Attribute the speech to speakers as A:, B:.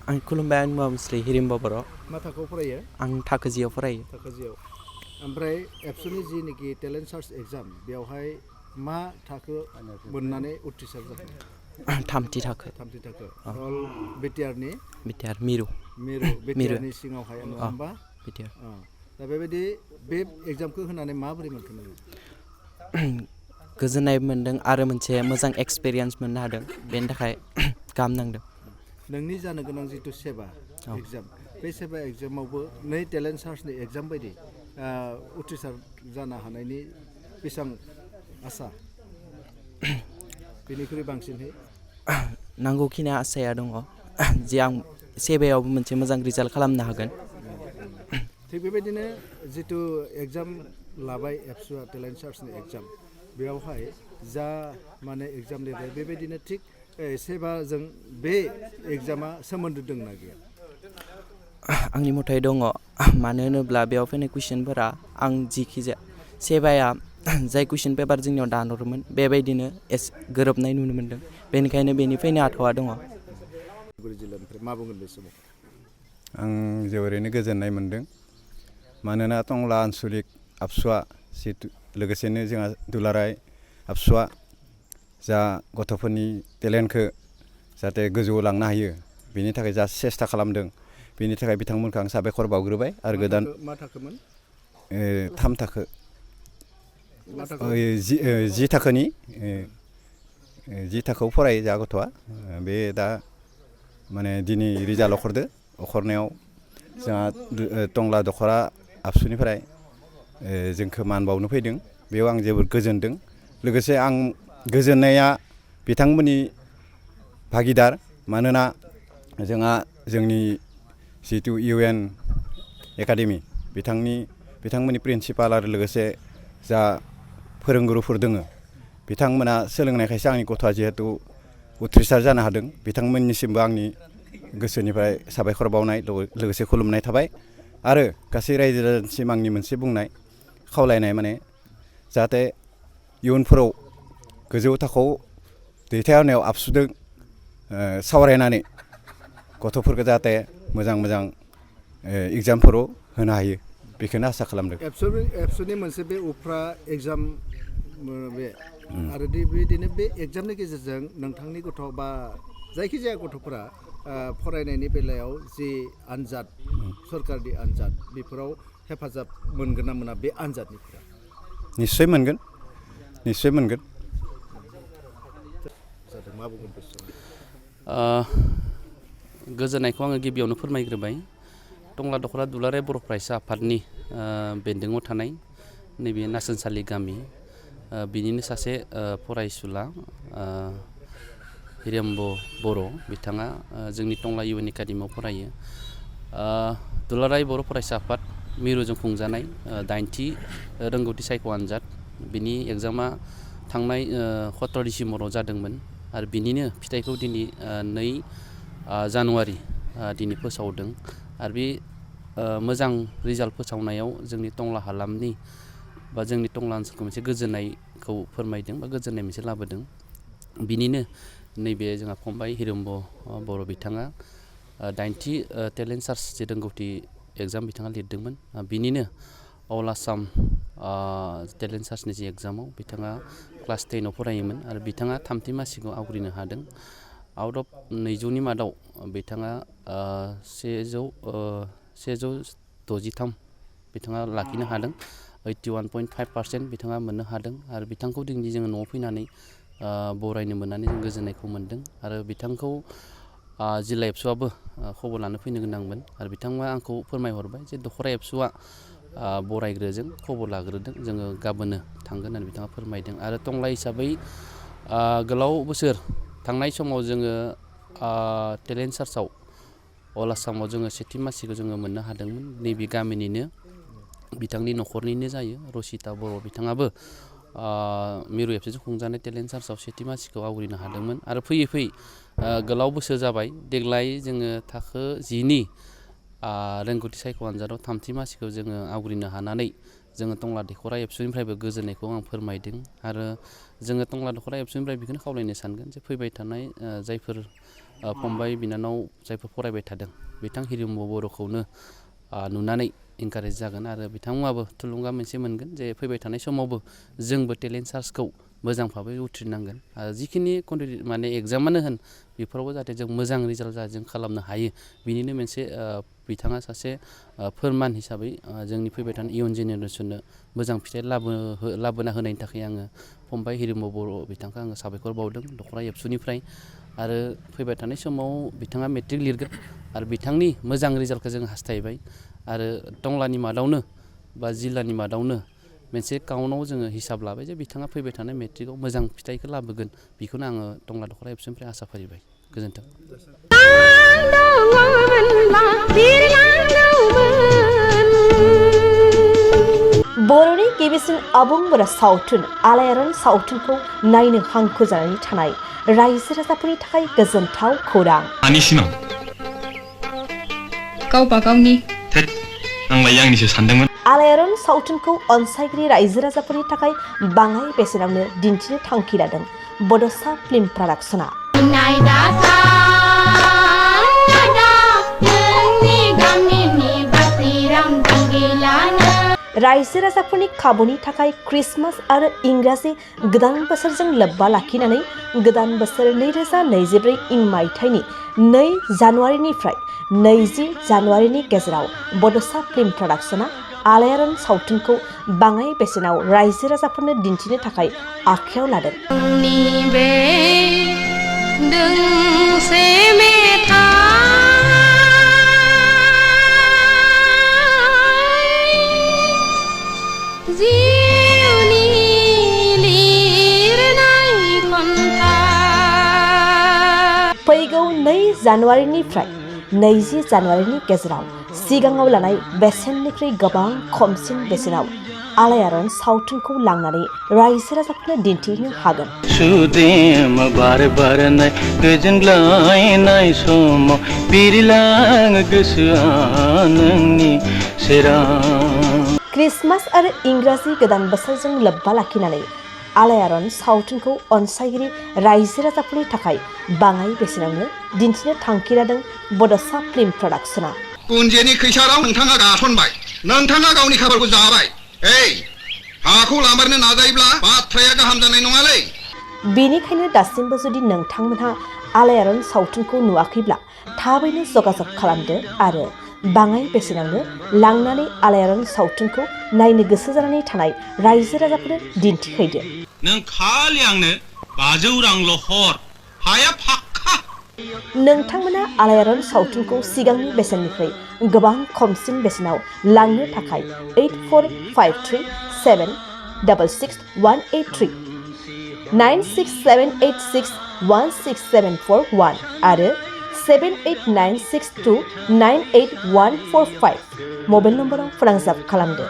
A: आं खुलुमबाय आं मुस्रि हिरिम्बा बर'
B: मा थाखोआव फरायो?
A: आं थाखो जियाव फरायो।
B: थाखो जियाव। ओमफ्राय एबसुनि जिनिखि टेलेन्ट सार्च एग्जाम बेवहाय मा थाखो मोननानै उथ्रिसार जाखो?
A: थामथि थाखो।
B: थामथि थाखो। अल बिटिआरनि?
A: बिटिआर मिरु।
B: मिरु बिटिआरनि सिङावहाय नङा होमबा?
A: बिटिआर।
B: दा बेबायदि बे एग्जामखौ होनानै माबोरै मोनखो नोङो?
A: गोजोननाय मोन्दों आरो मोनसे मोजां एक्सपिरियेन्स मोननो हादों बेनि थाखाय गाहाम नांदों।
B: नोंनि जानो गोनां जिथु सेबा एग्जाम बे सेबा एग्जामावबो नै टेलेन्ट सार्चनि एग्जाम बायदि उथ्रिसार जानो हानायनि बेसेबां आसा बेनिख्रुइ बांसिनहै
A: नांगौखिनि आसाया दङ जे आं सेबायावबो मोनसे मोजां रिजाल्ट खालामनो हागोन।
B: थिग बेबायदिनो जिथु एग्जाम लाबाय एबसुआ टेलेन्ट सार्चनि एग्जाम बेयावहाय जा माने एग्जाम लिरबाय बेबायदिनो थिग सेबाजों बे एग्जामा सोमोन्दो दंना गैया?
A: आंनि मथै दङ मानो होनोब्ला बेयाव फैनाय कुइसनफोरा आं जिखिजाया सेबाया जाय कुइसन पेपार जोंनियाव दानहरोमोन बेबायदिनो एसे गोरोबनाय नुनो मोन्दों बेनिखायनो बेनि फैनो हाथावा दङ।
B: जिल्लानिफ्राय मा बुंगोन बे समाव?
C: आं जोबोरैनो गोजोननाय मोन्दों मानोना टंला आन्सलिक आबसुआ जिहेतु लोगोसेनो जोंहा दुलाराय आबसुआ जा गथ'फोरनि टेलेन्टखौ जाहाथे गोजौआव लांनो हायो बेनि थाखाय जा सेस्था खालामदों बेनि थाखाय बिथांमोनखौ आं साबायखर बावग्रोबाय आरो गोदान
B: मा थाखोमोन?
C: थाम थाखो जि थाखोआव फरायो जा गथ'आ बे दा माने दिनै रिजाल्ट अखरनायाव जोंहा टंला दख'रा आबसुनिफ्राय जोंखौ मान बावनो फैदों बेयाव आं जोबोद गोजोनदों। लोगोसे आं गोजोननाया बिथांमोननि भागिदार मानोना जोंहा जोंनि जितु UN एकाडेमि बिथांमोननि प्रिन्सिपाल आरो लोगोसे जा फोरोंगुरुफोर दोङो बिथांमोना सोलोंनायखायसो आंनि गथ'आ जिहेतु उथ्रिसार जानो हादों बिथांमोननिसिमबो आंनि गोसोनिफ्राय साबायखर बावनाय लोगोसे खुलुमनाय थाबाय आरो गासै रायजो राजानिसिम आंनि मोनसे बुंनाय खावलायनाय माने जाहाथे इयुनफोराव गोजौ थाखोआव दैथायहरनायाव आबसुदों सावरायनानै गथ'फोरखौ जाहाथे मोजां एग्जामफोराव होनो हायो बेखौनो आसा खालामदों।
B: एबसुनि मोनसे बे उफ्रा एग्जाम बे आरो बेबायदिनो बे एग्जामनि गेजेरजों नोंथांनि गथ' बा जायखिजाया गथ'फोरा फरायनायनि बेलायाव जि आनजाद सरकारनि आनजाद बेफोराव हेफाजाब मोनगोन ना मोना बे आनजादनिफ्राय?
C: निस्सय मोनगोन।
B: मा बुंगोन बे समाव?
D: गोजोननायखौ आङो गिबियावनो फोरमायग्रोबाय। टंला दख'रा दुलाराय बर' फरायसा आफादनि बेन्दोङाव थानाय नैबे नासोनसालि गामि बिनिनो सासे फरायसुला हिरेम्ब बर' बिथाङा जोंनि टंला UN एकाडेमियाव फरायो। दुलाराय बर' फरायसा आफाद मिरुजों खुंजानाय 8थि रोंगौथि सायख' आनजाद बिनि एग्जामा थांनाय 17 डिसेम्बराव जादोंमोन आरो बिनिनो फिथाइखौ दिनै 2 जानुवारि दिनै फोसावदों आरो बे मोजां रिजाल्ट फोसावनायाव जोंनि टंला हालामनि बा जोंनि टंला ओनसोलखौ मोनसे गोजोननायखौ फोरमायदों बा गोजोननाय मोनसे लाबोदों। बिनिनो नैबे जोंहा फंबाय हिरेम्ब बर' बिथाङा 8थि टेलेन्ट सार्च जे रोंगौथि एग्जाम बिथाङा लिरदोंमोन बिनिनो अल आसाम टेलेन्ट सार्चनि जि एग्जामाव बिथाङा क्लास 10आव फरायोमोन आरो बिथाङा 3थि मासिखौ आवग्रिनो हादों। आउट अफ 200नि मादाव बिथाङा 163 बिथाङा लाखिनो हादों। 81.5% बिथाङा मोननो हादों आरो बिथांखौ दिनै जोङो न'आव फैनानै बरायनो मोननानै जों गोजोननायखौ मोनदों आरो बिथांखौ जिल्ला एबसुआबो खबर लानो फैनो गोनांमोन आरो बिथाङा आंखौ फोरमायहरबाय जे दख'रा एबसुआ बरायग्रोजों खबर लाग्रोदों जोङो गाबोननो थांगोन होननानै बिथाङा फोरमायदों आरो टंला हिसाबै गोलाव बोसोर थांनाय समाव जोङो टेलेन्ट सार्चआव अल आसामाव जोङो 7थि मासिखौ जोङो मोननो हादोंमोन। नैबे गामिनिनो बिथांनि न'खरनिनो जायो रसिता बर' बिथाङाबो मिरु एबसुजों खुंजानाय टेलेन्ट सार्चआव 7थि मासिखौ आवग्रिनो हादोंमोन आरो फैयै गोलाव बोसोर जाबाय देग्लाय जोङो थाखो 10नि रोंगौथि सायख' आनजादाव 3थि मासिखौ जोङो आवग्रिनो हानानै जोङो टंला दख'रा एबसुनिफ्रायबो गोजोननायखौ आं फोरमायदों आरो जोङो टंला दख'रा एबसुनिफ्राय बेखौनो खावलायनो सानगोन जे फैबाय थानाय जायफोर फंबाय बिनानाव जायफोर फरायबाय थादों बिथां हिरिम्ब बर'खौनो नुनानै इनकारेज जागोन आरो बिथांमोनाबो थुलुंगा मोनसे मोनगोन जे फैबाय थानाय समावबो जोंबो टेलेन्ट सार्चखौ मोजां भाबै उथ्रिनांगोन आरो जिखिनि माने एग्जामानो होन बेफोरावबो जाहाथे जों मोजां रिजाल्ट जों खालामनो हायो बिनिनो मोनसे बिथाङा सासे फोरमान हिसाबै जोंनि फैबाय थानाय इयुन जेनेरेसननो मोजां फिथाइ लाबोना होनायनि थाखाय आङो फंबाय हिरिम्ब बर' बिथांखौ आङो साबायखर बावदों दख'रा एबसुनिफ्राय आरो फैबाय थानाय समाव बिथाङा मेट्रिक लिरगोन आरो बिथांनि मोजां रिजाल्टखौ जों हास्थायबाय आरो टंलानि मादावनो बा जिल्लानि मादावनो मोनसे काउन्टआव जोङो हिसाब लाबाय जे बिथाङा फैबाय थानाय मेट्रिकआव मोजां फिथाइखौ लाबोगोन बेखौनो आङो टंला दख'रा एबसुनिफ्राय आसा फारिबाय गोजोन्थों।
E: बर'नि गिबिसिन आबुं बर' सावथुन आलायारन सावथुनखौ नायनो हांखुर जानानै थानाय रायजो राजाफोरनि थाखाय गोजोनथाव खौरां।
F: गावबा गावनि आंलाय आंनिसो सानदोंमोन।
E: आलायारन सावथुनखौ अनसायगिरि रायजो राजाफोरनि थाखाय बाङाय बेसेनावनो दिन्थिनो थांखि लादों बड'सा फिल्म प्रडाक्शना। रायजो राजाफोरनि खाबुनि थाखाय क्रिसमास आरो इंराजि गोदान बोसोरजों लोब्बा लाखिनानै गोदान बोसोर 2024 इं मायथाइनि 2 जानुवारिनिफ्राय 20 जानुवारिनि गेजेराव बड'सा फिल्म प्रडाक्शना आलायारन सावथुनखौ बाङाय बेसेनाव रायजो राजाफोरनो दिन्थिनो थाखाय आखायाव लादों। फैगौ 2 जानुवारिनिफ्राय 20 जानुवारिनि गेजेराव सिगाङाव लानाय बेसेननिख्रुइ गोबां खमसिन बेसेनाव आलायारन सावथुनखौ लांनानै रायजो राजाफोरनो दिन्थिनो हागोन।
G: सुदेम बार बारनाय गोजोनग्लायनाय समाव बिरलाङो गोसोआ नोंनि सेराव।
E: क्रिसमास आरो इंराजि गोदान बोसोरजों लोब्बा लाखिनानै आलायारन सावथुनखौ अनसायगिरि रायजो राजाफोरनि थाखाय बाङाय बेसेनावनो दिन्थिनो थांखि लादों बड'सा फिल्म प्रडाक्शना।
H: कुन्जेनि खैसाराव नोंथाङा गासनबाय, नोंथाङा गावनि खाफालखौ जाबाय। हाखौ लामारनो नाजायोब्ला बाथ्राया गाहाम जानाय नङालै।
E: बेनिखायनो दासिमबो जुदि नोंथांमोनहा आलायारन सावथुनखौ नुवाखैब्ला थाबैनो जगाजग खालामदो आरो बाङाय बेसेनावनो लांनानै आलायारन सावथुनखौ नायनो गोसो जानानै थानाय रायजो राजाफोरनो दिन्थिहैदो।
H: नों खालि आंनो 500 रांल' हर, हाया फाक्का।
E: नोंथांमोना आलायारन सावथुनखौ सिगांनि बेसेननिफ्राय गोबां खमसिन बेसेनाव लांनो थाखाय 8453766183 9678616741 आरो 7896298145 मबाइल नम्बराव फोनांजाब खालामदो।